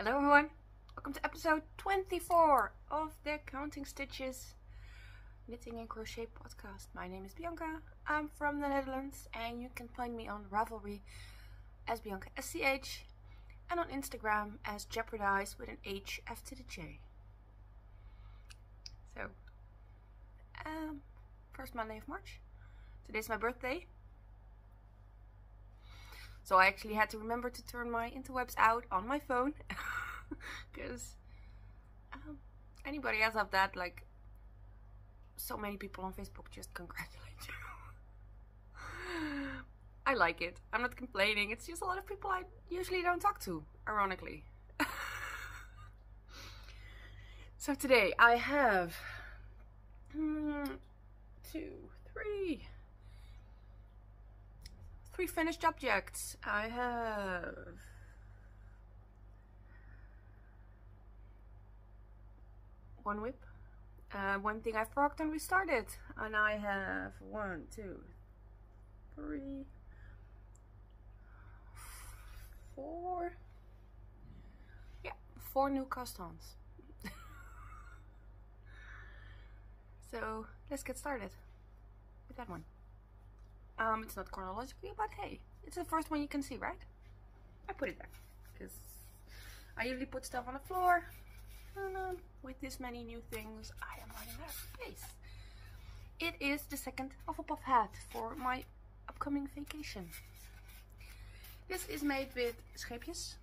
Hello everyone, welcome to episode 24 of the Counting Stitches Knitting and Crochet podcast. My name is Bianca, I'm from the Netherlands, and you can find me on Ravelry as Bianca SCH and on Instagram as Jeopardize with an H after the J. So, first Monday of March. Today's my birthday. So I actually had to remember to turn my interwebs out on my phone. Because anybody else have that, like, so many people on Facebook just congratulate you. I like it. I'm not complaining. It's just a lot of people I usually don't talk to, ironically. So today I have three finished objects. I have one whip, one thing I frogged and restarted, and I have 1, 2, 3, 4, yeah, 4 new cast-ons. So let's get started with that one. It's not chronologically, but hey, it's the first one you can see, right? I put it there because I usually put stuff on the floor, and with this many new things, I am running out of space. It is the second Hufflepuff hat for my upcoming vacation. This is made with Scheepjes,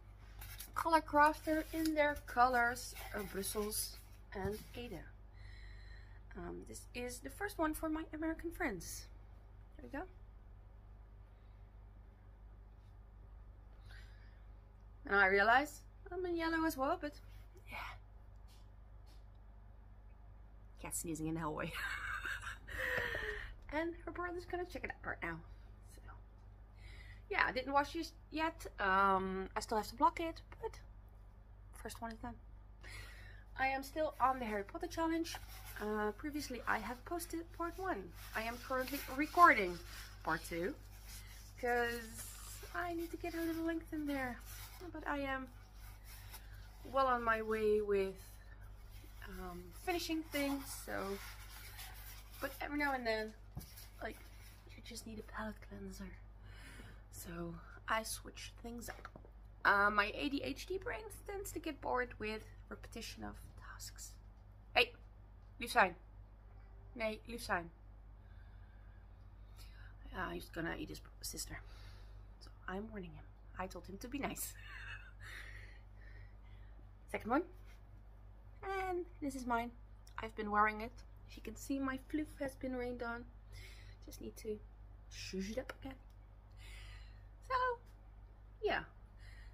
Color Crafter in their colors of Brussels and Ada. This is the first one for my American friends. There we go. And I realize I'm in yellow as well, but yeah. Cat sneezing in the hallway. And her brother's gonna check it out right now. So yeah, I didn't wash it yet. I still have to block it, but first one is done. I am still on the Harry Potter challenge. Previously I have posted part 1. I am currently recording part 2 because I need to get a little length in there. But I am well on my way with finishing things, so, but every now and then, like, you just need a palette cleanser, so I switch things up. My ADHD brain tends to get bored with repetition of tasks. Hey, lief zijn. Nee, lief zijn. He's gonna eat his sister, so I'm warning him. I told him to be nice. Second one. And this is mine. I've been wearing it. As you can see, my floof has been rained on. Just need to shush it up again. So, yeah.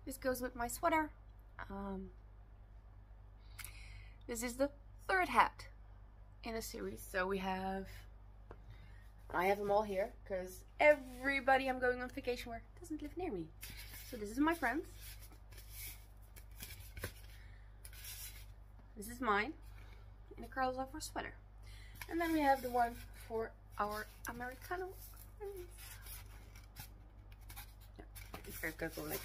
This goes with my sweater. This is the third hat in a series. So we have... I have them all here because everybody I'm going on vacation with doesn't live near me. So this is my friend's. This is mine. And it curls up our sweater. And then we have the one for our Americano friends. Yeah, be very careful, like.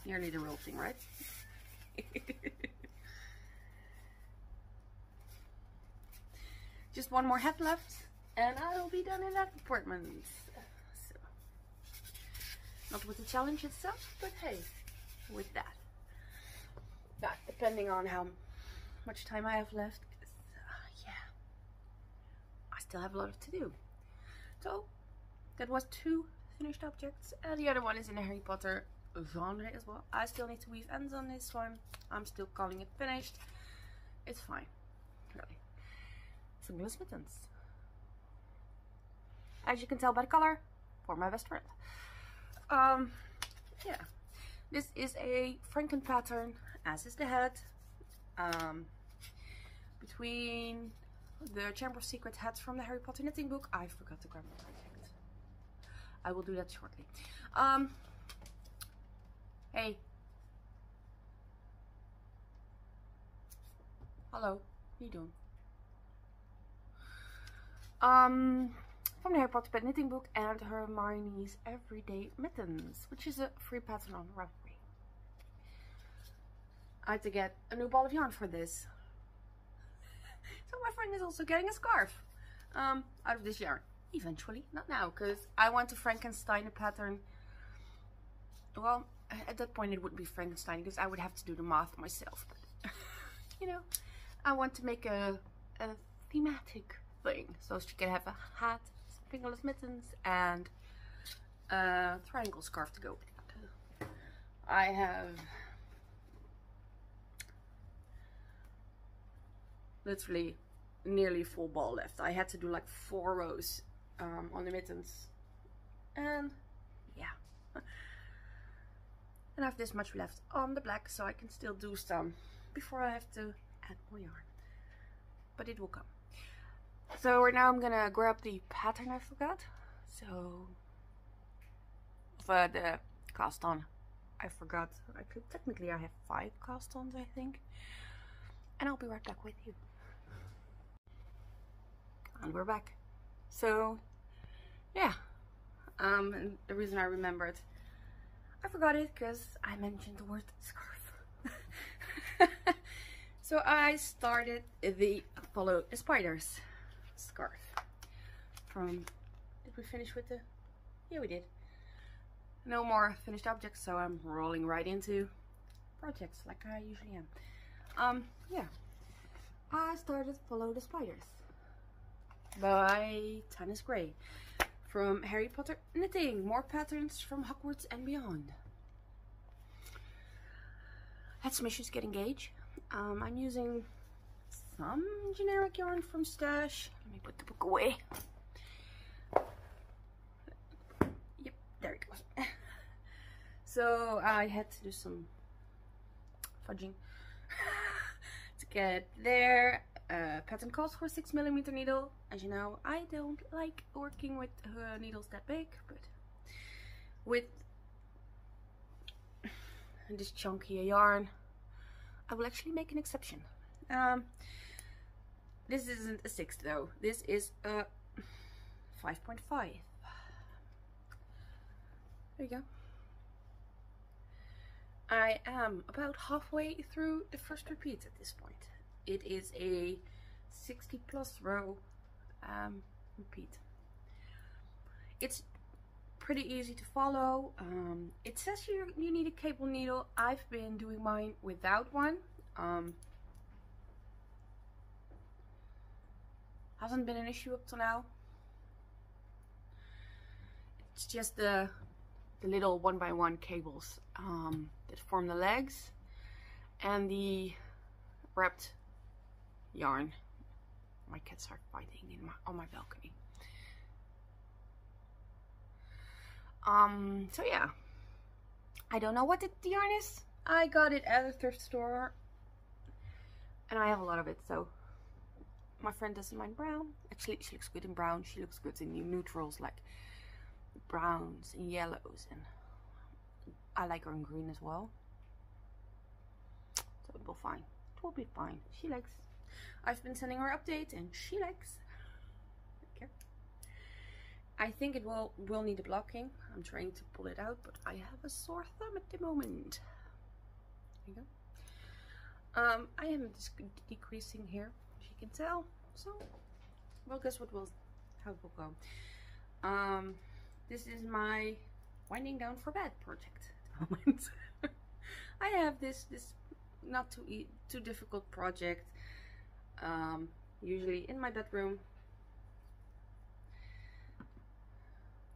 Nearly the real thing, right? Just one more hat left and I'll be done in that department. So, not with the challenge itself, but hey, with that. That, depending on how much time I have left, yeah, I still have a lot to do. So, that was 2 finished objects, and the other one is in the Harry Potter genre as well. I still need to weave ends on this one. I'm still calling it finished. It's fine, really. Similar mittens. As you can tell by the color, for my best friend. Yeah, this is a Franken pattern, as is the hat. Between the Chamber of Secrets hats from the Harry Potter knitting book. I forgot to grab my project. I will do that shortly. Hey. Hello. What are you doing? from the Harry Potter Pet Knitting Book and Hermione's Everyday Mittens, which is a free pattern on Ravelry. I had to get a new ball of yarn for this. So my friend is also getting a scarf out of this yarn. Eventually, not now, because I want to Frankenstein a pattern. Well, at that point it wouldn't be Frankenstein because I would have to do the math myself. But, you know, I want to make a thematic thing. So she can have a hat, fingerless mittens, and a triangle scarf to go with it. I have literally nearly full ball left. I had to do like 4 rows on the mittens, and yeah. And I have this much left on the black, so I can still do some before I have to add more yarn. But it will come. So right now I'm gonna grab the pattern I forgot. So for the cast on, I forgot. Technically I have 5 cast ons, I think. And I'll be right back with you. And we're back. So yeah, and the reason I remembered, I forgot it because I mentioned the word scarf. So I started the Follow the Spiders scarf from, did we finish with the, yeah we did. No more finished objects, so I'm rolling right into projects like I usually am. Yeah, I started Follow the Spiders by Tanis Gray from Harry Potter Knitting, more patterns from Hogwarts and beyond. Had some issues getting gauge. I'm using some generic yarn from Stash. Let me put the book away. Yep, there it goes. So I had to do some fudging to get there. Pattern calls for 6mm needle. As you know, I don't like working with needles that big, but with this chunky yarn, I will actually make an exception. This isn't a 6 though. This is a 5.5. There you go. I am about halfway through the first repeat at this point. It is a 60+ row repeat. It's pretty easy to follow. It says you need a cable needle. I've been doing mine without one. Hasn't been an issue up to now. It's just the little 1x1 cables that form the legs and the wrapped yarn. My cats are fighting on my balcony. So yeah, I don't know what the yarn is. I got it at a thrift store and I have a lot of it, so my friend doesn't mind brown. Actually, she looks good in brown. She looks good in neutrals like browns and yellows, and I like her in green as well. So it will be fine. It will be fine. She likes. I've been sending her updates and she likes. Okay. I think it will need a blocking. I'm trying to pull it out, but I have a sore thumb at the moment. There you go. I am decreasing here, as you can tell. So, well, guess what how it will go. This is my winding down for bed project at the moment. I have this not too difficult project, usually in my bedroom,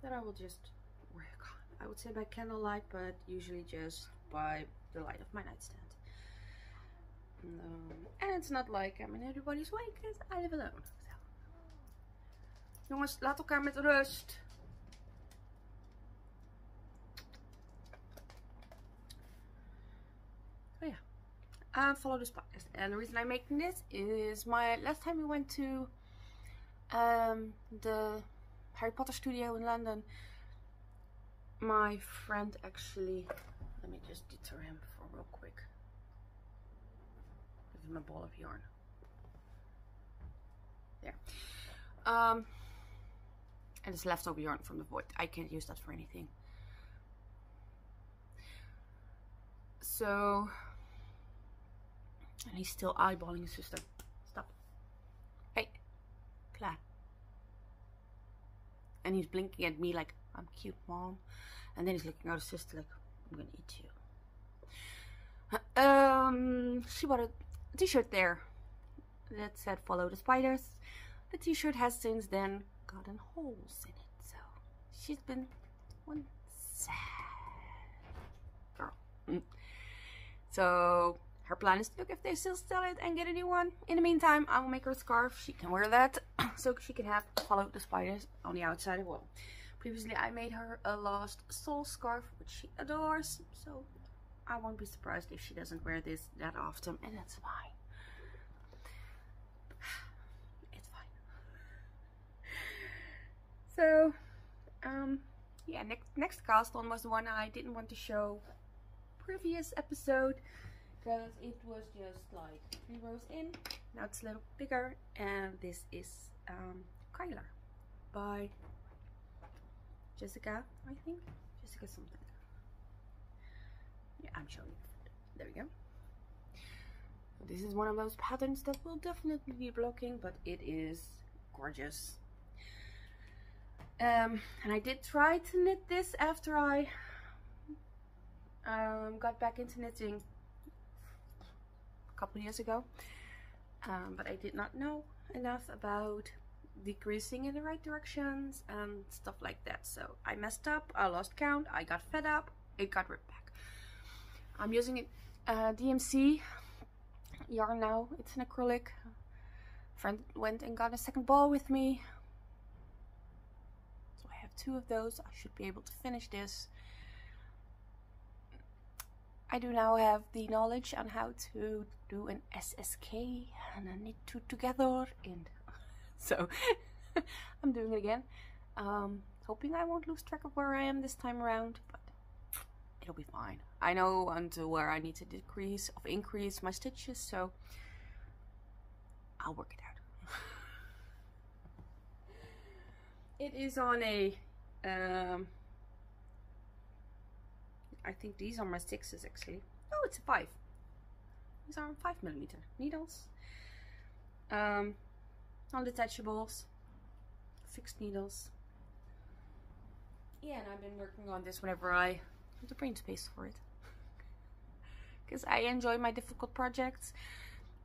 that I will just work on. I would say by candlelight, but usually just by the light of my nightstand. And it's not like I'm in everybody's way, because I live alone. So. Jongens, laat elkaar met rust. So yeah, Follow the Spiders. And the reason I'm making this is last time we went to the Harry Potter studio in London, my friend actually, let me just deter him for real quick. Give him a ball of yarn. There. And it's leftover yarn from the void. I can't use that for anything. So, and he's still eyeballing his sister. Stop. Hey, Claire. And he's blinking at me like, I'm cute, mom. And then he's looking at his sister like, I'm gonna eat you. She bought a t-shirt there that said follow the spiders. The t-shirt has since then gotten holes in it, so she's been one sad girl. So her plan is to look if they still sell it and get a new one. In the meantime, I will make her a scarf. She can wear that so she can have follow the spiders on the outside as well. Previously I made her a Lost Soul scarf, which she adores, so I won't be surprised if she doesn't wear this that often, and that's fine. It's fine. So, yeah, next cast on was the one I didn't want to show previous episode because it was just like 3 rows in. Now it's a little bigger, and this is Kyler by Jessica, I think. Jessica something. Yeah, I'm showing you. There we go. This is one of those patterns that will definitely be blocking, but it is gorgeous. And I did try to knit this after I got back into knitting a couple years ago, but I did not know enough about decreasing in the right directions and stuff like that, so I messed up. I lost count, I got fed up, it got ripped back. I'm using DMC yarn now. It's an acrylic. Friend went and got a second ball with me, so I have 2 of those. I should be able to finish this. I do now have the knowledge on how to do an SSK and a knit 2 together, and so I'm doing it again. Hoping I won't lose track of where I am this time around, but it'll be fine. I know until where I need to decrease or increase my stitches, so I'll work it out. It is on a I think these are my 6s actually. Oh, it's a 5. These are 5mm needles. Non-detachables, fixed needles. Yeah, and I've been working on this whenever I have the brain space for it. Because I enjoy my difficult projects.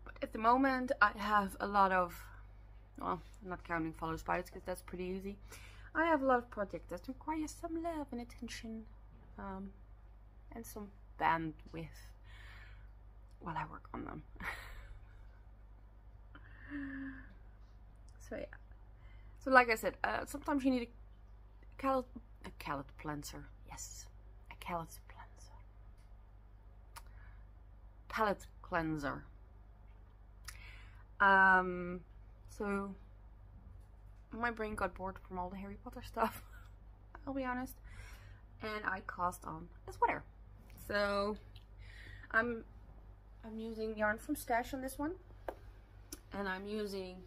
But at the moment I have a lot of, well, I'm not counting follow spiders because that's pretty easy. I have a lot of projects that require some love and attention. And some bandwidth while I work on them. So yeah. So like I said, sometimes you need a callet cleanser. Yes, a callet cleanser. Palette cleanser. So my brain got bored from all the Harry Potter stuff. I'll be honest. And I cast on a sweater. So I'm using yarn from Stash on this one, and I'm using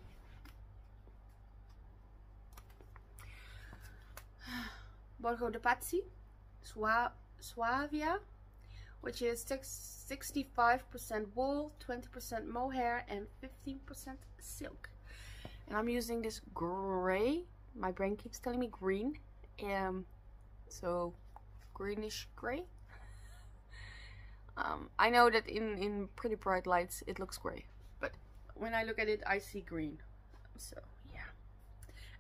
Borgo de Pazzi Suavia, which is 65% wool, 20% mohair, and 15% silk. And I'm using this gray. My brain keeps telling me green. So greenish gray. I know that in pretty bright lights it looks gray, but when I look at it I see green. So yeah,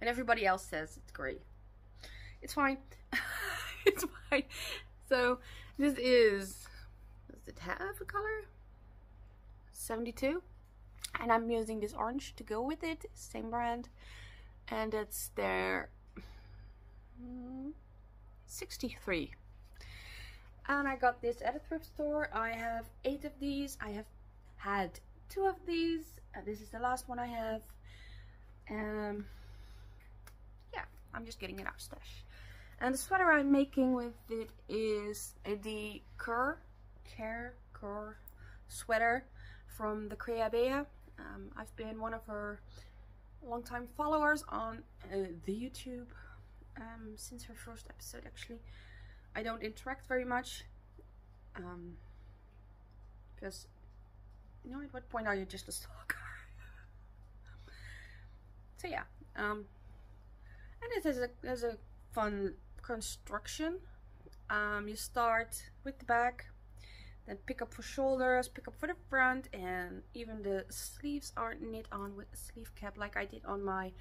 and everybody else says it's gray. It's fine. It's fine. So this is, does it have a color? 72, and I'm using this orange to go with it, same brand, and it's their 63. And I got this at a thrift store. I have 8 of these. I have had 2 of these. This is the last one I have. Yeah, I'm just getting it out of Stash. And the sweater I'm making with it is the Kerr sweater from the Crea Bea. I've been one of her longtime followers on the YouTube. since her first episode actually. I don't interact very much. Because, you know, at what point are you just a stalker? So yeah, and it has a fun construction. You start with the back, then pick up for shoulders, pick up for the front, and even the sleeves are knit on with a sleeve cap like I did on my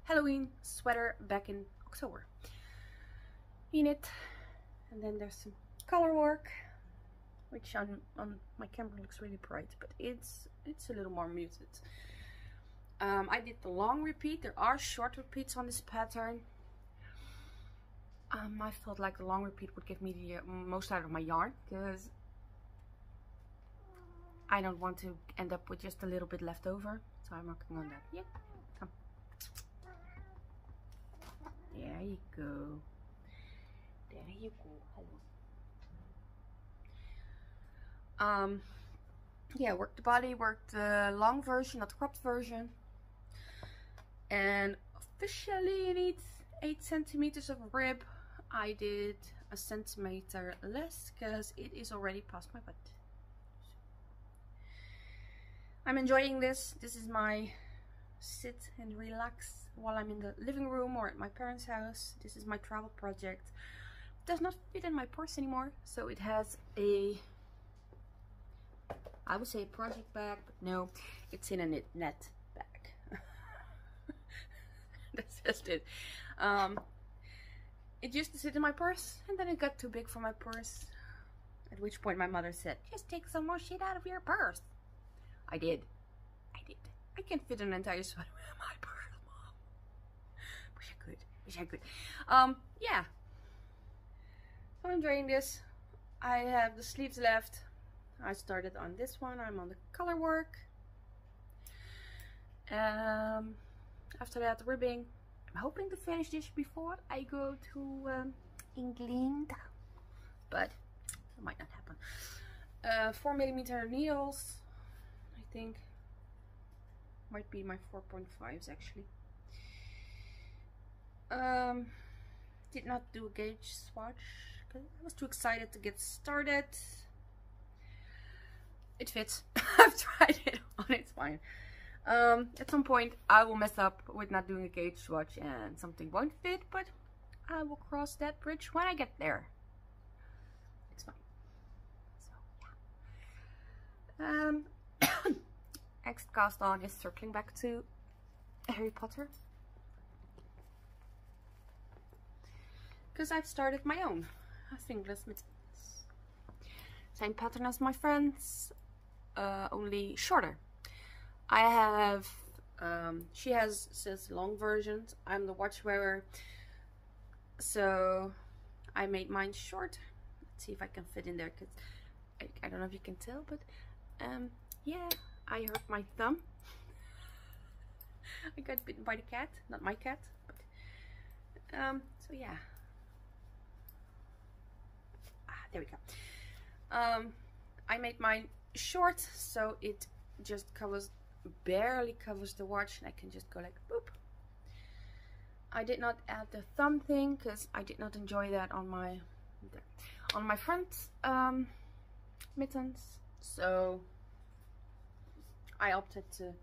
Halloween sweater back in October. You knit, and then there's some color work, which on my camera looks really bright, but it's a little more muted. I did the long repeat. There are short repeats on this pattern. I felt like the long repeat would give me the most out of my yarn, because I don't want to end up with just a little bit left over. So I'm working on that. Yeah, come. There you go. There you go. Hello. Yeah, worked the body, worked the long version, not the cropped version. And officially it needs 8 centimeters of rib. I did a centimeter less because it is already past my butt. I'm enjoying this. This is my sit and relax while I'm in the living room or at my parents' house. This is my travel project. It does not fit in my purse anymore, so it has a, I would say a project bag, but no, it's in a net bag. That's just it. It used to sit in my purse, and then it got too big for my purse. At which point my mother said, "Just take some more shit out of your purse." I did. I can fit an entire sweater in my purse, Mom. Wish I could. Yeah. I'm enjoying this. I have the sleeves left. I started on this one. I'm on the color work. After that, ribbing. I'm hoping to finish this before I go to England, but it might not happen. 4mm needles, I think. Might be my 4.5s actually. Did not do a gauge swatch because I was too excited to get started. It fits. I've tried it on, it's fine. At some point I will mess up with not doing a gauge swatch and something won't fit, but I will cross that bridge when I get there. It's fine. So yeah. Next cast on is circling back to Harry Potter, because I've started my own fingerless mittens. Same pattern as my friends, only shorter. I have, she says long versions. I'm the watch wearer, so I made mine short. Let's see if I can fit in there, because I don't know if you can tell, but yeah, I hurt my thumb. I got bitten by the cat, not my cat, but so yeah. There we go. I made mine short, so it just barely covers the watch, and I can just go like boop. I did not add the thumb thing because I did not enjoy that on my front mittens, so I opted to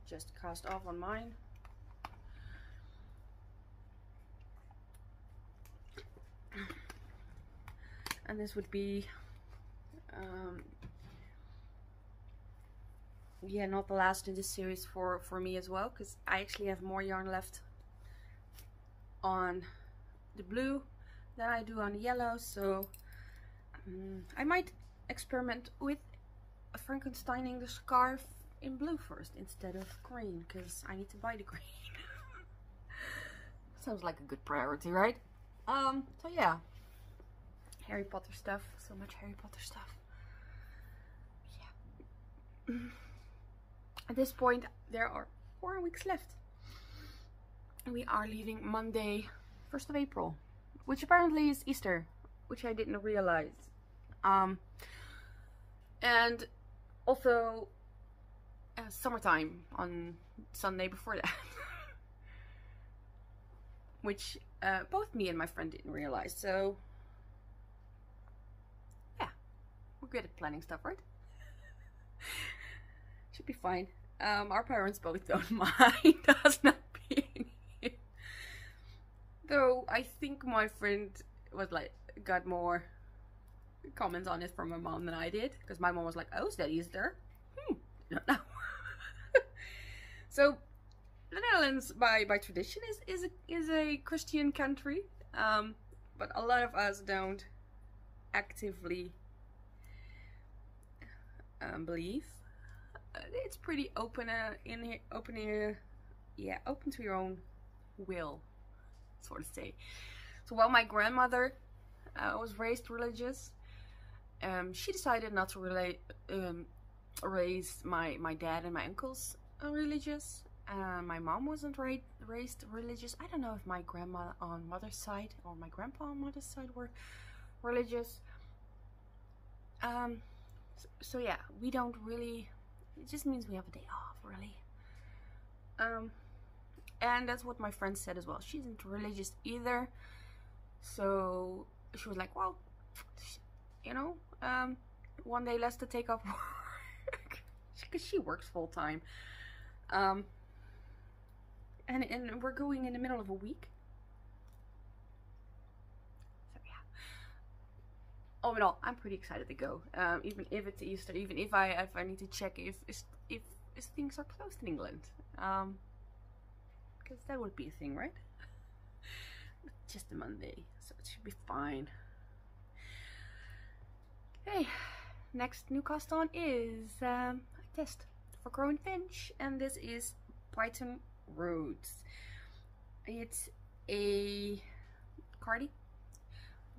just cast off on mine. And this would be yeah, not the last in this series for me as well, because I actually have more yarn left on the blue than I do on the yellow, so I might experiment with Frankensteining the scarf in blue first instead of green, because I need to buy the green. Sounds like a good priority, right? So yeah, Harry Potter stuff, so much Harry Potter stuff. Yeah. At this point, there are 4 weeks left. We are leaving Monday, 1st of April, which apparently is Easter, which I didn't realize. And also summertime on Sunday before that. Which both me and my friend didn't realize. So yeah, we're good at planning stuff, right? Should be fine. Our parents both don't mind us not being here. Though I think my friend was like, got more comments on it from my mom than I did, because my mom was like, "Oh, is that Easter?" Don't know. So the Netherlands, by tradition, is a Christian country, but a lot of us don't actively believe. It's pretty open in here, open to your own will, sort of say. So while my grandmother was raised religious, she decided not to raise my dad and my uncles religious. My mom wasn't raised religious. I don't know if my grandma on mother's side or my grandpa on mother's side were religious. So yeah, we don't really. It just means we have a day off, really. And that's what my friend said as well. She isn't religious either. So she was like, well, you know, one day less to take off work. Because she works full time. And we're going in the middle of a week. So yeah. All in all, I'm pretty excited to go. Even if it's Easter, even if I need to check if things are closed in England. Because that would be a thing, right? Just a Monday, so it should be fine. Okay, next new cast on is a test for Crow and Finch, and this is Python Roads. It's a cardie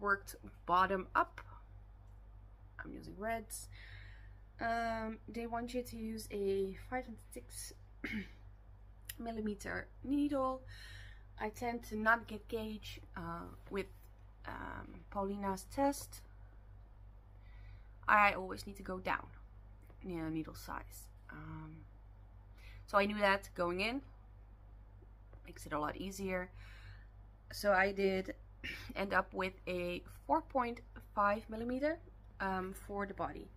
worked bottom up. I'm using reds. They want you to use a 5 6 millimeter needle. I tend to not get gauge with Paulina's test. I always need to go down, needle size. So I knew that going in. Makes it a lot easier. So I did end up with a 4.5 millimeter for the body.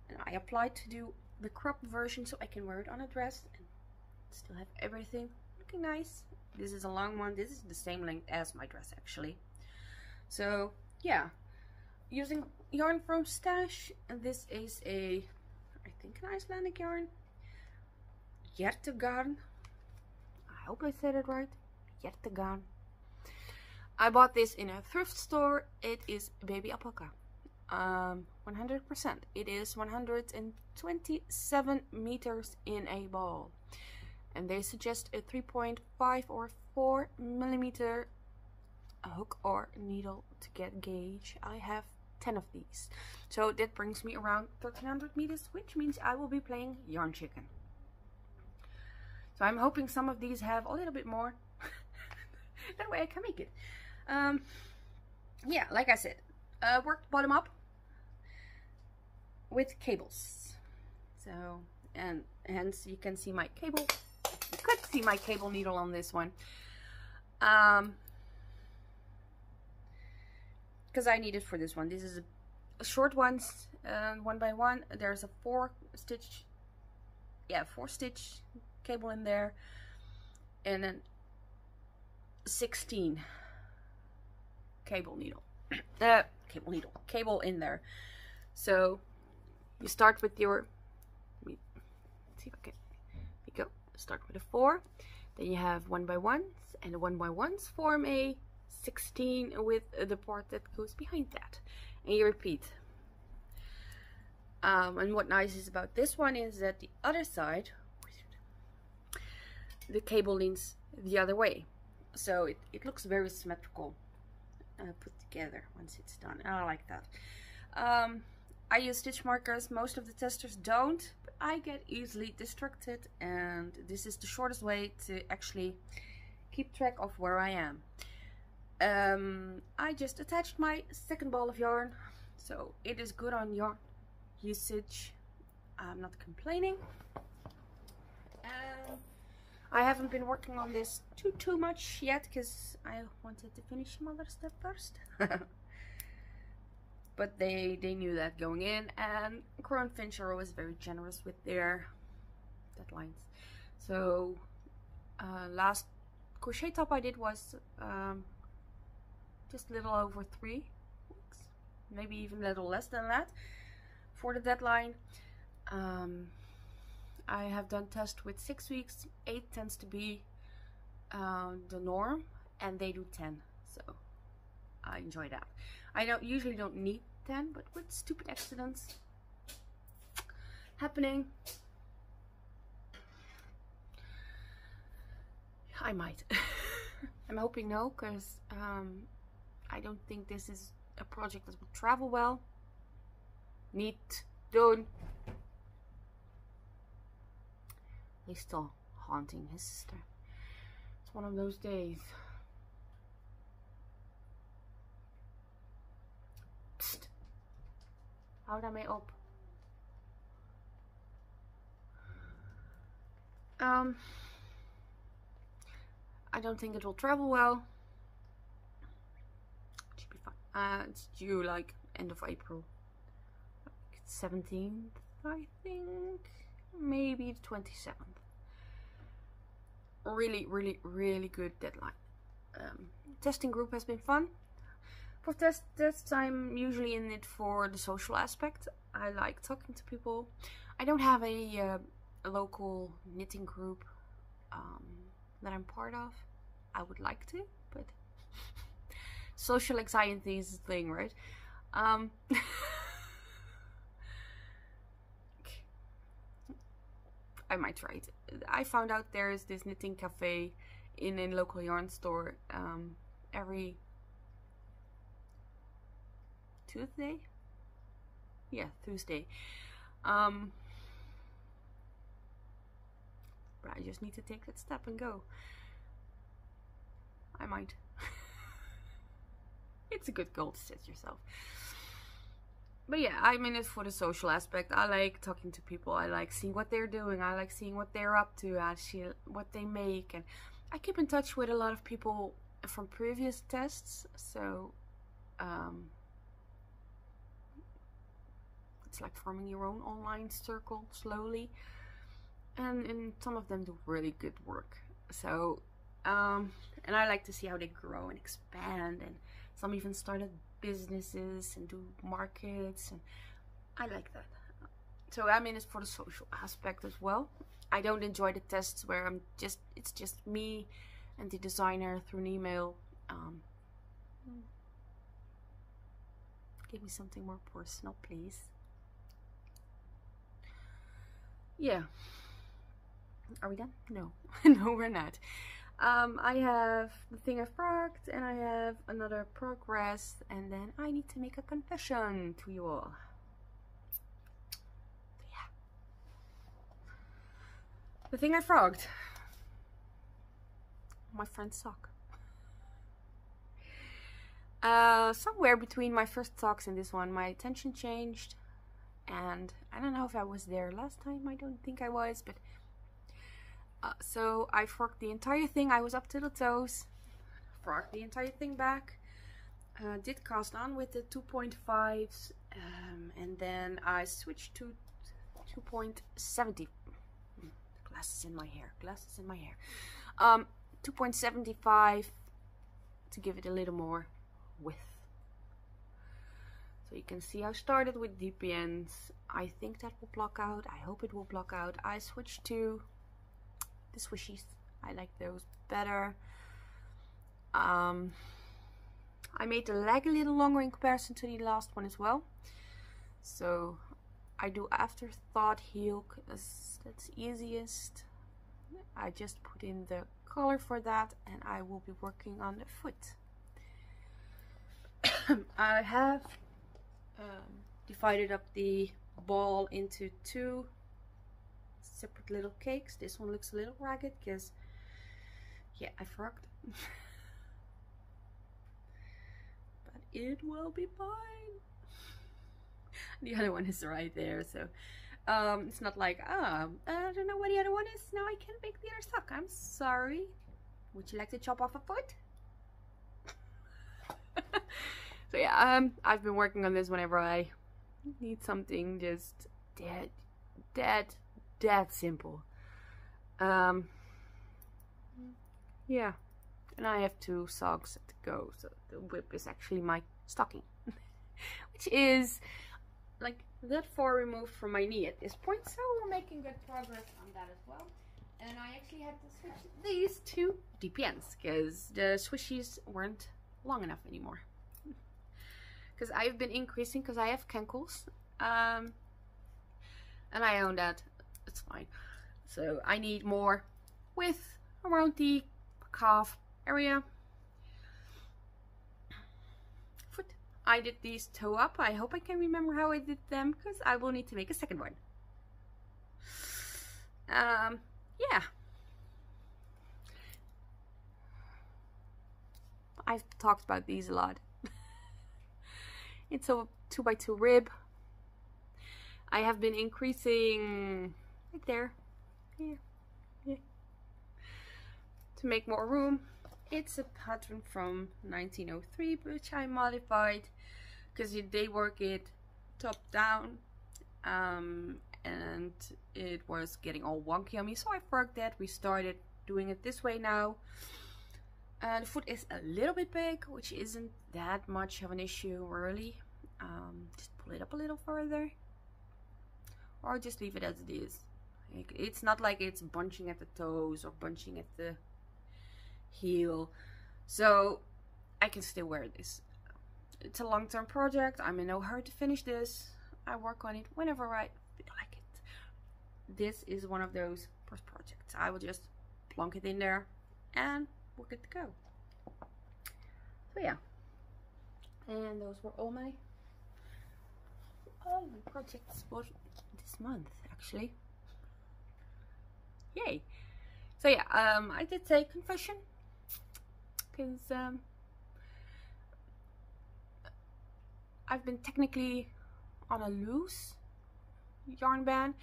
And I applied to do the cropped version so I can wear it on a dress and still have everything looking nice. This is a long one. This is the same length as my dress, actually. So yeah, using yarn from Stash, and this is a, I think, an Icelandic yarn, Hjertegarn. I hope I said it right. Hjertegarn. I bought this in a thrift store. It is baby alpaca. 100%. It is 127 meters in a ball, and they suggest a 3.5 or 4 millimeter hook or needle to get gauge. I have 10 of these, so that brings me around 1300 meters, which means I will be playing Yarn Chicken. So I'm hoping some of these have a little bit more. That way I can make it. Yeah, like I said, worked bottom up with cables. So, and hence you can see my cable. You could see my cable needle on this one. Because I need it for this one. This is a short ones, 1 by 1. There's a 4 stitch cable in there, and then 16 cable in there. So you start with your, let me see if I can, here you go, start with a 4, then you have 1 by 1s, and the 1 by 1s form a 16 with the part that goes behind that, and you repeat. And what nice is about this one is that the other side, the cable leans the other way, so it looks very symmetrical put together once it's done. I like that. I use stitch markers. Most of the testers don't, but I get easily distracted, and this is the shortest way to actually keep track of where I am. I just attached my second ball of yarn, so it is good on yarn usage. I'm not complaining. I haven't been working on this too much yet because I wanted to finish some other stuff first. But they knew that going in, and Crow & Finch are always very generous with their deadlines. So last crochet top I did was just a little over 3 weeks, maybe even a little less than that for the deadline. I have done tests with 6 weeks. 8 tends to be the norm, and they do 10, so I enjoy that. I usually don't need 10, but with stupid accidents happening, I might. I'm hoping no, because I don't think this is a project that will travel well. Neat. Done. He's still haunting his sister. It's one of those days. Psst. Hou daarmee op. I don't think it will travel well. It should be fine. It's due like end of April. 17th, I think. Maybe the 27th. Really good deadline. Testing group has been fun. For tests I'm usually in it for the social aspect. I like talking to people. I don't have a local knitting group that I'm part of. I would like to, but social anxiety is the thing, right? I might try it. I found out there is this knitting cafe in a local yarn store every Tuesday? Yeah, Tuesday. But I just need to take that step and go. I might. It's a good goal to set yourself. But yeah, I'm in it for the social aspect. I like talking to people. I like seeing what they're doing. I like seeing what they're up to, actually what they make. And I keep in touch with a lot of people from previous tests. So it's like forming your own online circle slowly. And some of them do really good work. So, and I like to see how they grow and expand. And some even started businesses and do markets, and I like that. So I'm in it for the social aspect as well. I don't enjoy the tests where it's just me and the designer through an email. Give me something more personal, please. Yeah. Are we done? No. No, we're not. I have the thing I've frogged, and I have another progress, and then I need to make a confession to you all. So yeah. The thing I frogged. My friend's sock. Somewhere between my first socks and this one, my attention changed, and I don't know if I was there last time. I don't think I was, but so I frogged the entire thing. I was up to the toes, frogged the entire thing back, did cast on with the 2.5s, and then I switched to 2.70. Glasses in my hair, 2.75 to give it a little more width. So you can see I started with DPNs. I think that will block out. I hope it will block out. I switched to the swishies. I like those better. I made the leg a little longer in comparison to the last one as well. So I do afterthought heel because that's easiest. I just put in the color for that, and I will be working on the foot. I have divided up the ball into 2 separate little cakes. This one looks a little ragged because, yeah, I frogged. But it will be fine. The other one is right there. So It's not like, I don't know what the other one is. Now I can't make the other sock. I'm sorry. Would you like to chop off a foot? So yeah, I've been working on this whenever I need something just dead simple. Yeah, and I have 2 socks to go, so the whip is actually my stocking, which is like that far removed from my knee at this point, so we're making good progress on that as well. And I actually had to switch these to DPNs because the swishies weren't long enough anymore. Because I've been increasing, because I have cankles, and I own that. It's fine. So I need more width around the calf area. Foot. I did these toe up. I hope I can remember how I did them, because I will need to make a second one. Yeah. I've talked about these a lot. It's a 2x2 rib. I have been increasing right there. Yeah. To make more room. It's a pattern from 1903, which I modified because they work it top down, and it was getting all wonky on me, so I forked that. We started doing it this way now. The foot is a little bit big, which isn't that much of an issue really. Just pull it up a little further, or just leave it as it is. It's not like it's bunching at the toes or bunching at the heel, so I can still wear this. It's a long-term project. I'm in no hurry to finish this. I work on it whenever I feel like it. This is one of those first projects. I will just plonk it in there and we're good to go. So yeah, and those were all my projects for this month, actually. Yay! So yeah, I did say confession, because I've been technically on a loose yarn ban.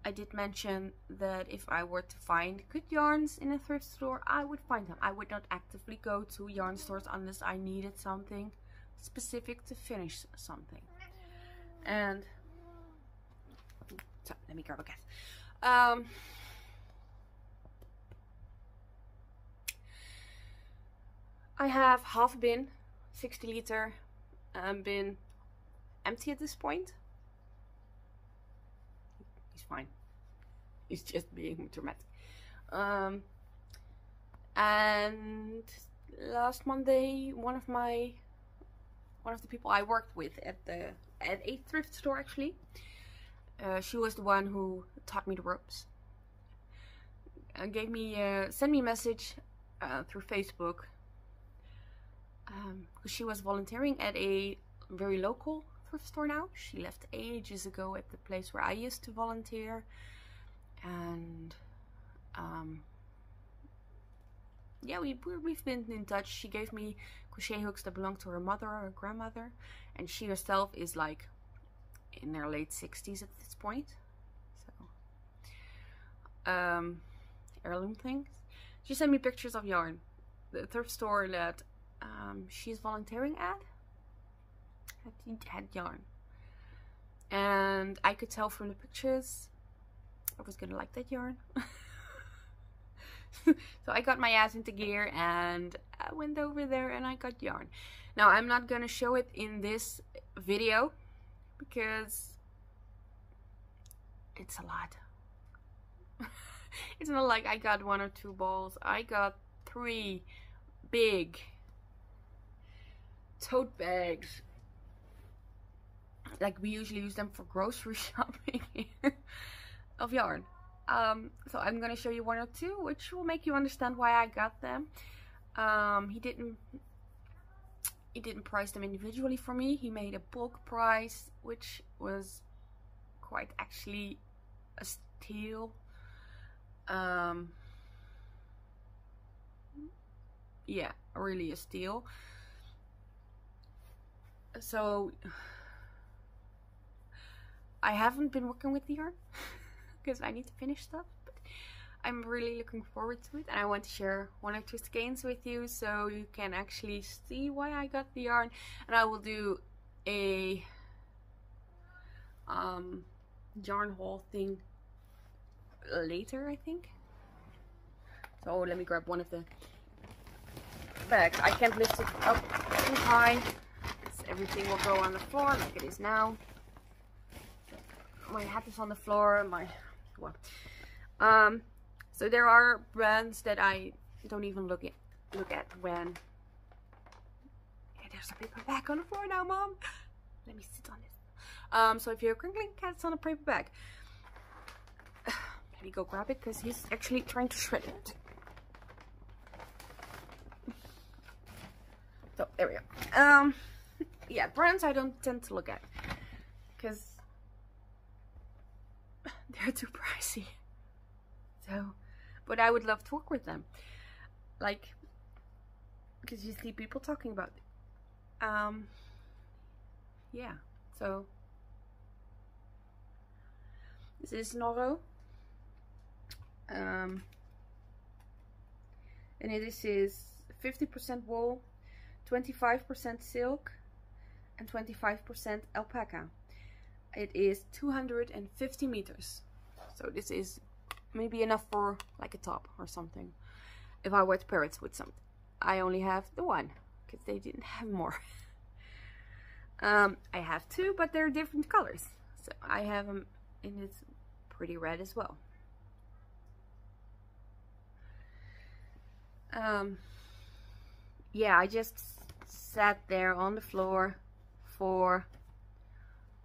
I did mention that if I were to find good yarns in a thrift store, I would find them. I would not actively go to yarn stores unless I needed something specific to finish something. And so let me grab a cat. I have half a bin, 60 liter bin, empty at this point. He's fine. He's just being dramatic. And last Monday, one of the people I worked with at a thrift store, actually, she was the one who taught me the ropes. Sent me a message through Facebook. Because she was volunteering at a very local thrift store now. She left ages ago at the place where I used to volunteer, and yeah, we've been in touch. She gave me crochet hooks that belonged to her mother or her grandmother, and she herself is like in their late 60s at this point. So heirloom things. She sent me pictures of yarn. The thrift store that she's volunteering at had yarn, and I could tell from the pictures I was gonna like that yarn. So I got my ass into gear and I went over there and I got yarn. Now I'm not gonna show it in this video because it's a lot. It's not like I got 1 or 2 balls. I got 3 big tote bags. Like we usually use them for grocery shopping of yarn. So I'm gonna show you 1 or 2, which will make you understand why I got them. He didn't price them individually for me. He made a bulk price, which was quite actually a steal. Yeah, really a steal. So I haven't been working with the yarn because I need to finish stuff, but I'm really looking forward to it, and I want to share 1 or 2 skeins with you so you can actually see why I got the yarn. And I will do a yarn haul thing later, I think. So let me grab one of the bags. I can't lift it up too high, so everything will go on the floor like it is now. My hat is on the floor. So there are brands that I don't even look at when. Yeah, there's a paper bag on the floor now, Mom. Let me sit on this. So if you're crinkling cats on a paper bag, let me go grab it because he's actually trying to shred it. So there we go. Yeah, brands I don't tend to look at because they're too pricey. So, but I would love to work with them, like, because you see people talking about it. Yeah, so this is Norro, and this is 50% wool, 25% silk, and 25% alpaca. It is 250 meters, so this is maybe enough for like a top or something if I were to pair it with something. I only have the one because they didn't have more. I have 2, but they're different colors, so I have them in this pretty red as well. Yeah, I just sat there on the floor for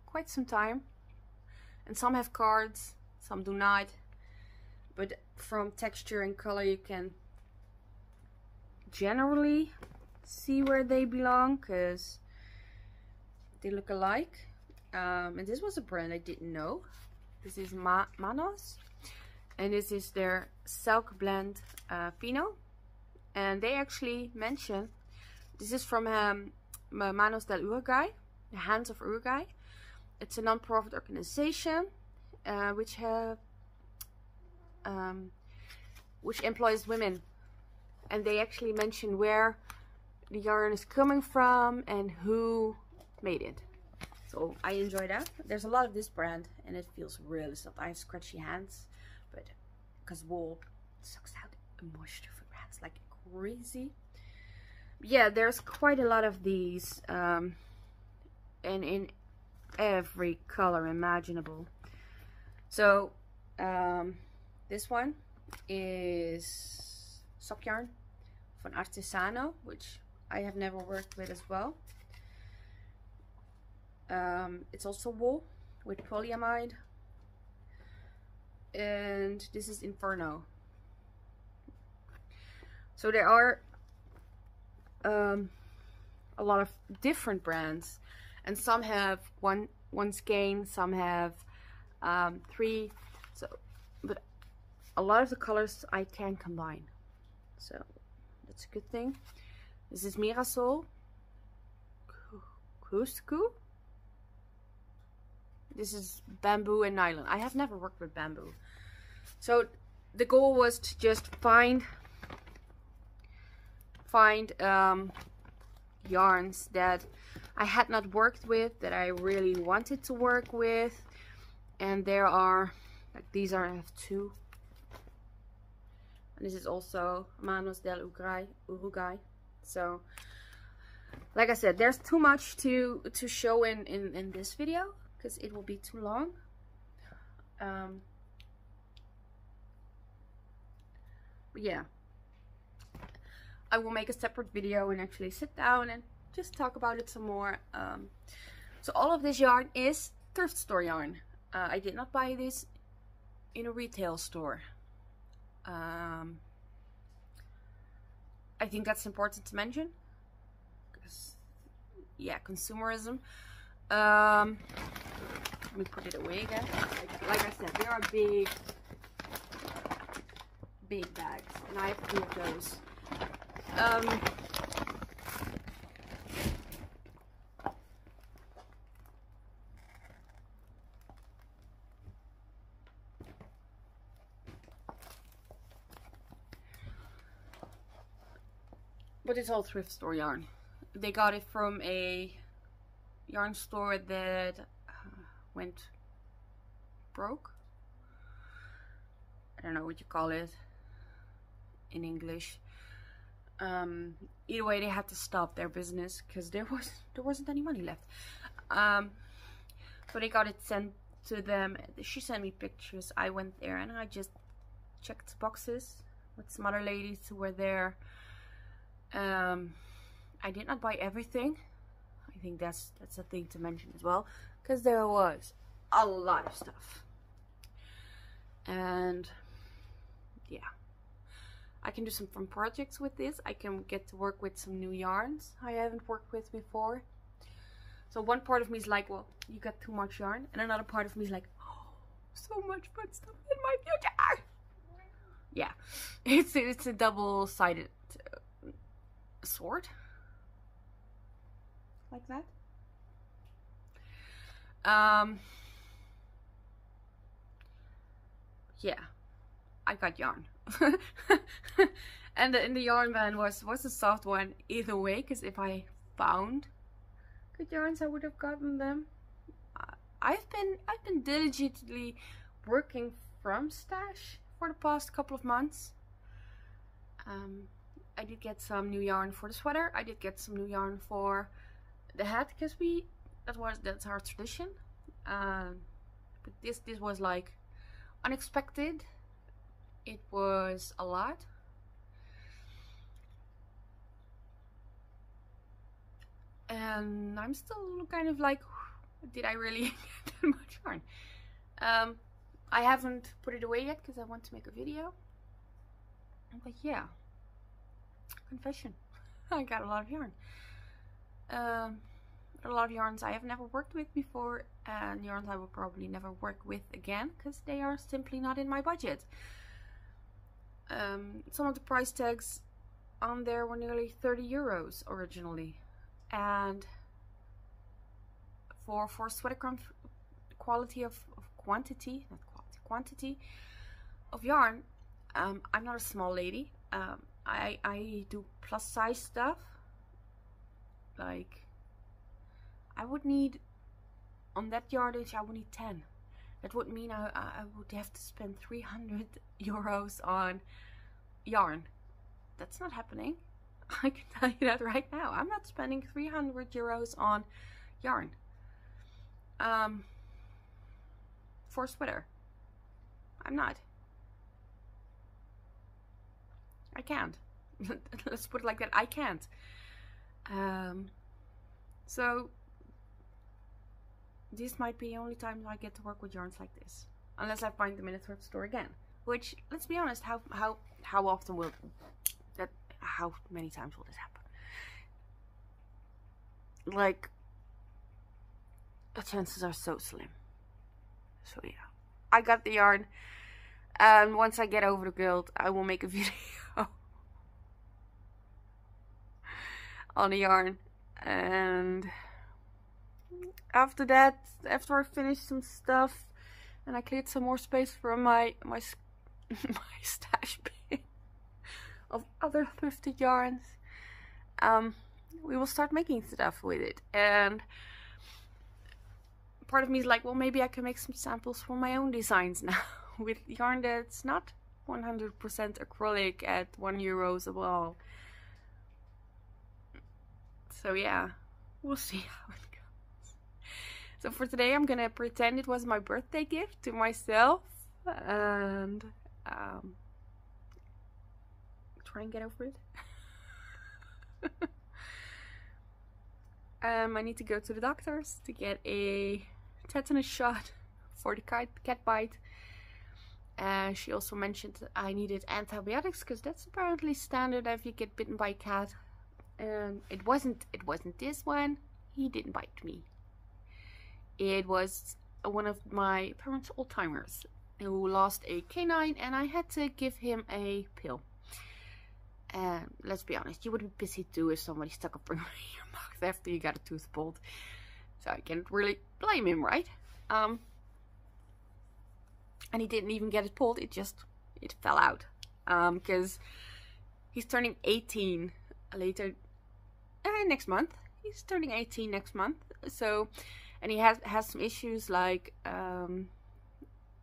quite some time, and some have cards, some do not, but from texture and color you can generally see where they belong because they look alike. And this was a brand I didn't know. This is Manos, and this is their Silk Blend Fino, and they actually mention this is from Manos del Uruguay, the Hands of Uruguay. It's a non-profit organization which employs women, and they actually mention where the yarn is coming from and who made it. So I enjoy that. There's a lot of this brand and it feels really soft. I have scratchy hands, but because wool sucks out moisture from your hands like crazy. Yeah, there's quite a lot of these, and in every color imaginable. So this one is sock yarn from Artesano, which I have never worked with as well. It's also wool with polyamide, and this is Inferno. So there are a lot of different brands, and some have one skein, some have 3. So, but a lot of the colors I can combine, so that's a good thing. This is Mirasol Cusco. This is bamboo and nylon. I have never worked with bamboo, so the goal was to just find yarns that I had not worked with, that I really wanted to work with. And there are, like, these are, I have 2. And this is also Manos del Uruguay. So, like I said, there's too much to show in this video because it will be too long. But yeah, I will make a separate video and actually sit down and just talk about it some more. So all of this yarn is thrift store yarn. I did not buy this in a retail store. I think that's important to mention, because, yeah, consumerism. Let me put it away again. Like I said, there are big bags, and I have 2 of those. But it's all thrift store yarn. They got it from a yarn store that went broke. I don't know what you call it in English. Either way, they had to stop their business because there wasn't any money left. So they got it sent to them. She sent me pictures. I went there and I just checked boxes with some other ladies who were there. I did not buy everything. I think that's a thing to mention as well, because there was a lot of stuff. And yeah, I can do some fun projects with this. I can get to work with some new yarns I haven't worked with before. So one part of me is like, well, you got too much yarn, and another part of me is like, oh, so much fun stuff in my future. Yeah, it's a double-sided sword, like that. Yeah, I got yarn. And the yarn van was a soft one either way, because if I found good yarns I would have gotten them. I've been diligently working from stash for the past couple of months. I did get some new yarn for the sweater. I did get some new yarn for the hat, because that's our tradition. But this was like unexpected. It was a lot. And I'm still kind of like, did I really get that much yarn? I haven't put it away yet because I want to make a video. But yeah, confession, I got a lot of yarn. A lot of yarns I have never worked with before, and yarns I will probably never work with again because they are simply not in my budget. Some of the price tags on there were nearly 30 euros originally, and for sweater quality of quantity, not quality, quantity of yarn. I'm not a small lady. I do plus size stuff. Like, I would need, on that yardage, I would need 10. That would mean I would have to spend 300 euros on yarn. That's not happening. I can tell you that right now. I'm not spending 300 euros on yarn. For a sweater. I'm not. I can't. Let's put it like that. I can't. So this might be the only time I get to work with yarns like this, unless I find them in a thrift store again. Which, let's be honest, how often will that? How many times will this happen? Like, the chances are so slim. So yeah, I got the yarn, and once I get over the guild, I will make a video on the yarn. And after that, after I finished some stuff and I cleared some more space from my stash bin of other thrifted yarns, we will start making stuff with it. And part of me is like, well, maybe I can make some samples for my own designs now with yarn that's not 100% acrylic at €1 a ball. So yeah, we'll see how it goes. So for today, I'm gonna pretend it was my birthday gift to myself and try and get over it. I need to go to the doctor's to get a tetanus shot for the cat bite. And she also mentioned I needed antibiotics because that's apparently standard if you get bitten by a cat. And it wasn't this one. He didn't bite me. It was one of my parents' old timers who lost a canine, and I had to give him a pill. And let's be honest, you would be pissy too if somebody stuck a finger in your mouth after you got a tooth pulled. So I can't really blame him, right? And he didn't even get it pulled. It fell out. Because he's turning 18 later, next month. He's turning 18 next month. So, and he has some issues like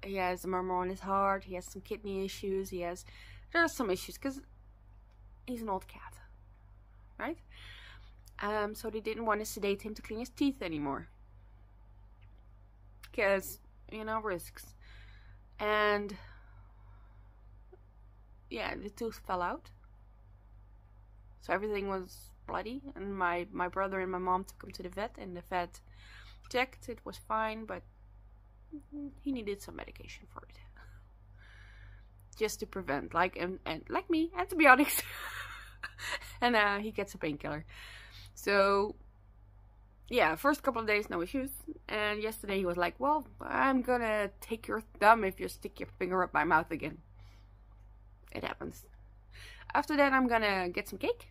he has a murmur on his heart. He has some kidney issues. There are some issues because he's an old cat, right? So they didn't want to sedate him to clean his teeth anymore because, you know, risks. And yeah, the tooth fell out, so everything was bloody, and my brother and my mom took him to the vet, and the vet checked, it was fine, but he needed some medication for it, just to prevent, like, and like me, antibiotics. And he gets a painkiller. So yeah, first couple of days no issues, and yesterday he was like, well, I'm gonna take your thumb if you stick your finger up my mouth again. It happens. After that, I'm gonna get some cake,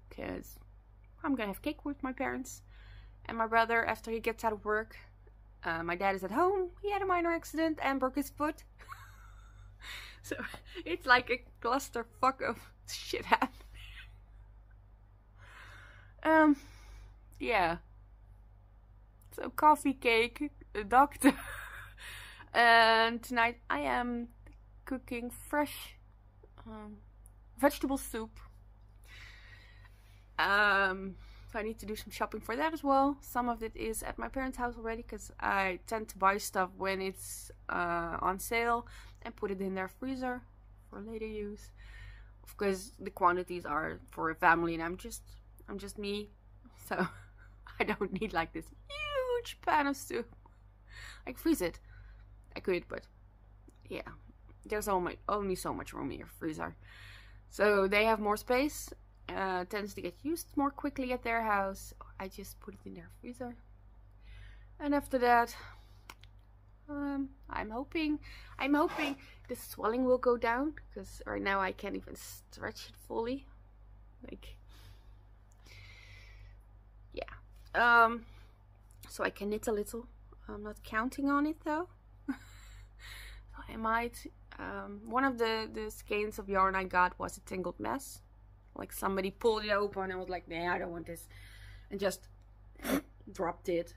because I'm gonna have cake with my parents and my brother after he gets out of work. My dad is at home. He had a minor accident and broke his foot. So it's like a clusterfuck of shit happening. Yeah. So coffee, cake, a doctor. And tonight I am cooking fresh vegetable soup. So I need to do some shopping for that as well. Some of it is at my parents' house already, because I tend to buy stuff when it's on sale and put it in their freezer for later use, because the quantities are for a family and I'm just me, so I don't need like this huge pan of soup. I can freeze it. I could, but yeah, there's only so much room in your freezer. So they have more space. Tends to get used more quickly at their house. I just put it in their freezer. And after that, I'm hoping the swelling will go down, because right now I can't even stretch it fully. Like, yeah. So I can knit a little. I'm not counting on it though. So I might. One of the skeins of yarn I got was a tangled mess. Like somebody pulled it open and was like, nah, I don't want this, and just dropped it.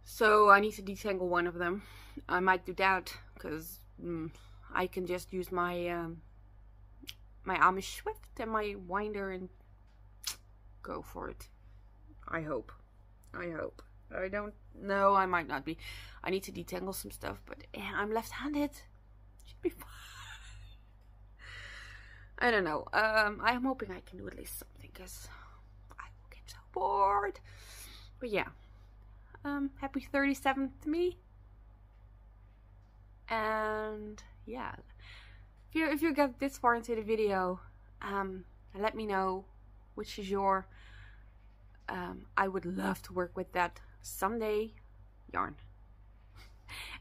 So I need to detangle one of them. I might do that, because I can just use my my Amish Swift and my winder and go for it. I hope. I don't know, I might not be. I need to detangle some stuff, but I'm left-handed. Should be fine. I don't know. I'm hoping I can do at least something, because I will get so bored. But yeah. Happy 37th to me. And yeah. If you get this far into the video, let me know which is your I would love to work with that someday yarn.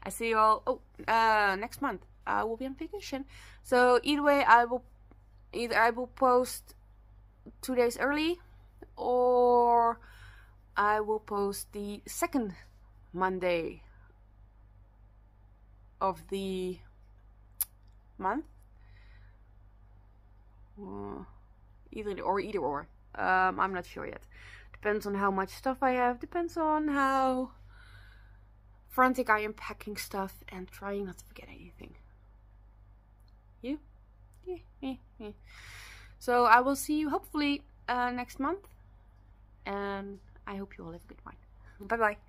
I see you all next month. I will be on vacation. So either way, either I will post 2 days early, or I will post the second Monday of the month. Either or. I'm not sure yet. Depends on how much stuff I have. Depends on how frantic I am packing stuff and trying not to forget anything. You? Yeah. So I will see you hopefully next month, and I hope you all have a good one. Bye bye.